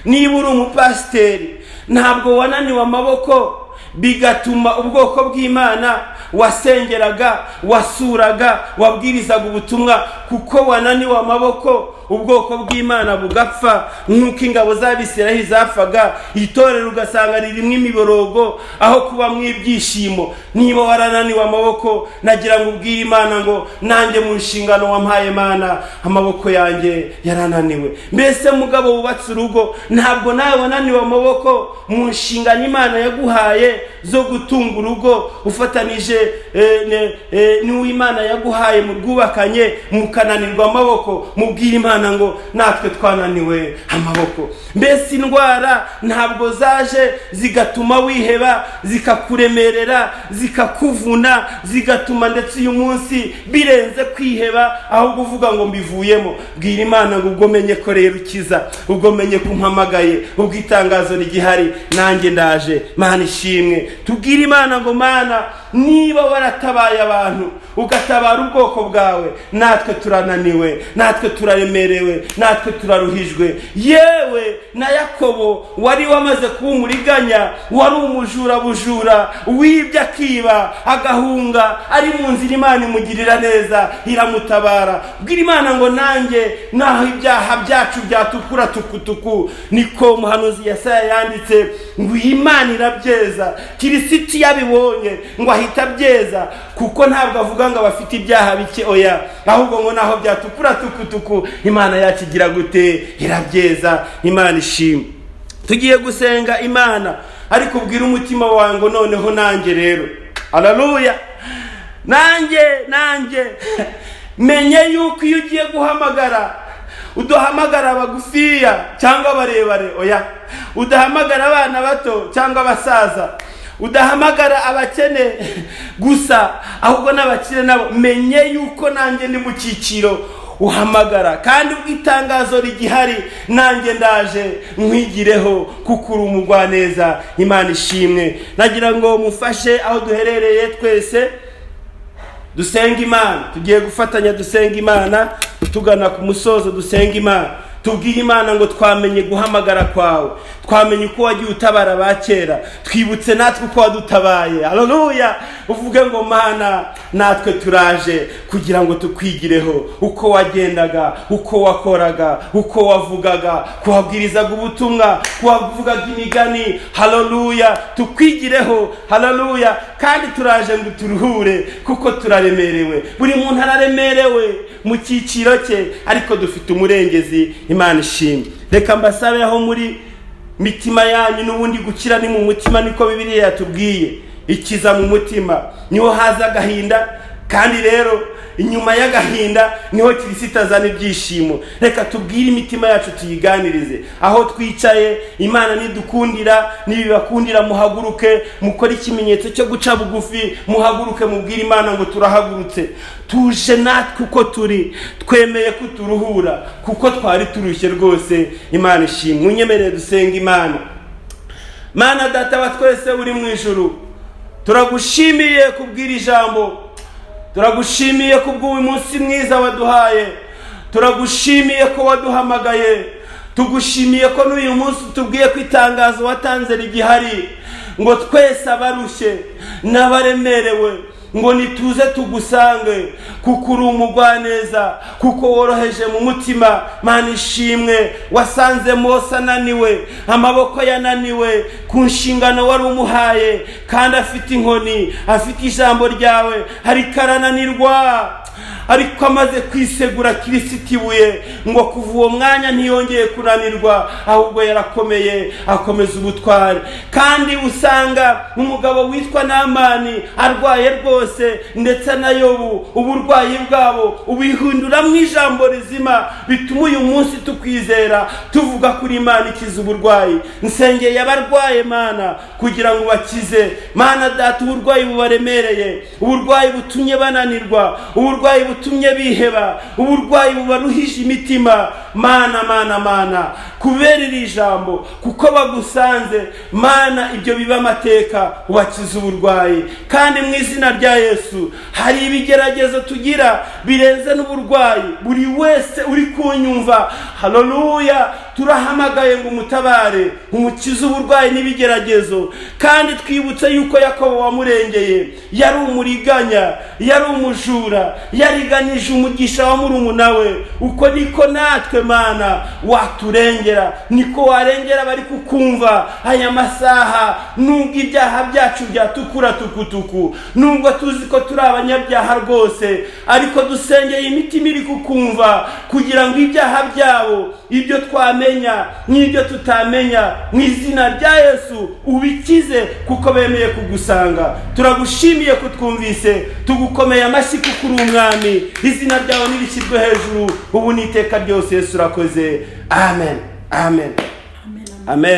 Niba uri umupasiteri, ntabwo wananiwe amaboko bigatuma ubwoko bw'Imana wasengeraga, wasuraga, wabwirizaga ubutumwa, kuko wananiwe amaboko ubwoko bw'Imana bugapfa nk'uko ingabo z'Abisirayeli zapfaga, itorero ugasanga ririmo imiborogo aho kuba mw'ibyishimo. Niba warananiwe amaboko, nagira ngo ubwire Imana ngo nanjye mu nshingano wampaye Mana, amaboko yanjye yarananiwe. Mbese mugabo wubatse urugo, ntabwo nawe wananiwe amaboko mu nshingano Imana yaguhaye zo gutunga urugo, ufatanije n'uwo Imana yaguhaye mu rwubakanye, mukananirwa amaboko, mubwire Imana ngo natwe twananiwe amaboko. Mbese indwara ntabwo zaje zigatuma wiheba, zikakuremerera, zikakuvuna, zigatuma ndetse uyu munsi birenze kwiheba, ahubwo uvuga ngo mbivuyemo. Bwira Imana ngo ubwo menye ko rero ukiza, ubwo menye ko umpamagaye, ubwo itangazo rigihari, nanjye ndaje. Mana ishimwe. Tubwire Imana ngo Mana, niba waratabaye abantu ugatabara ubwoko bwawe, natwe turananiwe, natwe turaremerewe, natwe turaruhijwe. Yewe na Yakobo wari wamaze kuba umuriganya, wari umujura bujura, wibye akiba agahunga, ari mu nzira Imana imugirira neza, iramutabara. Bwira Imana ngo nanjye naho ibyaha byacu byatukura tukutuku, niko umuhanuzi Yesaya yanditse ngo Imana irabyeza. Kristo yabibonye ngo ahita byeza, kuko ntabwo avuga ngo abafite ibyaha bike, oya, ahubwo ngo naho byatukura tukutuku, Imana yacu igira gute? Irabyeza. Imana ishimwe. Tugiye gusenga Imana, ariko ubwira umutima wawe ngo noneho nanjye rero, haleluya, nanjye menye yuko iyo ugiye guhamagara, udahamagara abagufiya cyangwa abarebare, oya, udahamagara abana bato cyangwa abasaza, udahamagara abakene gusa, ahubwo n'abakire nabo. Menye yuko nanjye ndi mu cyiciro uhamagara, kandi ubwitangazo rigihari, nanjye ndaje nkwigireho kuko uri umugwaneza. Imana ishimwe. Nagira ngo mufashe aho duherereye twese dusenga Imana. Tugiye gufatanya dusenga Imana, tugana ku musozo dusenga Imana. Tubwire Imana ngo twamenye guhamagara kwawe, twamenye uko wagiye utabara abakera, twibutse natwe uko wadutabaye. Haleluya. Uvuge ngo Mana, natwe turaje kugira ngo tukwigireho uko wagendaga, uko wakoraga, uko wavugaga, kuhabwirizaga ubutumwa, kuhavugaga imigani. Haleluya. Tukwigireho. Haleluya. Kandi turaje ngo turuhure kuko turaremerewe. Buri muntu araremerewe mu cyiciro cye, ariko dufite umurengezi. Imana ishimwe. Reka mbasabe aho muri mitima yanyu, n'ubundi gukira ni mu mutima, niko Bibiliya yatubwiye. Ikiza mu mutima niho haza agahinda, kandi rero inyuma y'agahinda niho Kristo azana ibyishimo. Reka tubwire imitima yacu tuyiganirize aho twicaye. Imana nidukundira, nibibakundira muhaguruke, mukore ikimenyetso cyo guca bugufi, muhaguruke mubwire Imana ngo turahagurutse, tuje natwe uko turi, twemeye kuturuhura kuko twari turushye rwose. Imana ishimwe. Unyemerere dusenga Imana. Mana Data wa twese uri mu ijuru, turagushimiye kubwira ijambo, turagushimiye kubw'uyu munsi mwiza waduhaye, turagushimiye ko waduhamagaye, tugushimiye ko n'uyu munsi tubwiye ko itangazo watanze rigihari, ngo twese abarushye n'abaremerewe ngo nituze tugusange, kuko uri umugwaneza, kuko woroheje mu mutima. Mana ishimwe. Wasanze Mose ananiwe, amaboko yananiwe ku nshingano wari umuhaye, kandi afite inkoni, afite ijambo ryawe, ariko arananirwa. Ariko amaze kwisegura Kristo ibuye, ngo kuva uwo mwanya ntiyongeye kunanirwa, ahubwo yarakomeye, akomeza ubutwari. Kandi usanga umugabo witwa Namani arwaye rwose, ndetse na Yobu, uburwayi bwabo ubihindura mu ijambo rizima, bituma uyu munsi tukwizera, tuvuga kuri Imana ikiza uburwayi. Nsengeye abarwaye Mana kugira ngo bakize. Mana Data, uburwayi bubaremereye, uburwayi butumye bananirwa, uburwayi butumye biheba, uburwayi bubaruhije imitima. Mana, kubera iri jambo, kuko bagusanze Mana, ibyo biba amateka, ubakiza uburwayi. Kandi mu izina rya Yesu, hari ibigeragezo tugira birenze n'uburwayi. Buri wese uri kunyumva, haleluya, turahamagaye ngo umutabare, umukize uburwayi n'ibigeragezo. Kandi twibutse yuko Yakobo wamurengeye yari umuriganya, yari umujura, yariganije umugisha wa murumuna we. Uko niko natwe Mana waturengera, niko warengera bari kukumva aya masaha. Nubwo ibyaha byacu byatukura tukutuku, nubwo tuzi ko turi abanyabyaha rwose, ariko dusengeye imitima iri kukumva kugira ngo ibyaha byabo, ibyo twamenya n'ibyo tutamenya, mu izina rya Yesu ubikize, kuko bemeye kugusanga. Turagushimiye kutwumvise, tugukomeye amashyi kuko uri umwami. Izina ryawe nibishyirwe hejuru ubu n'iteka ryose. Yesu urakoze. Amen, amen, amen.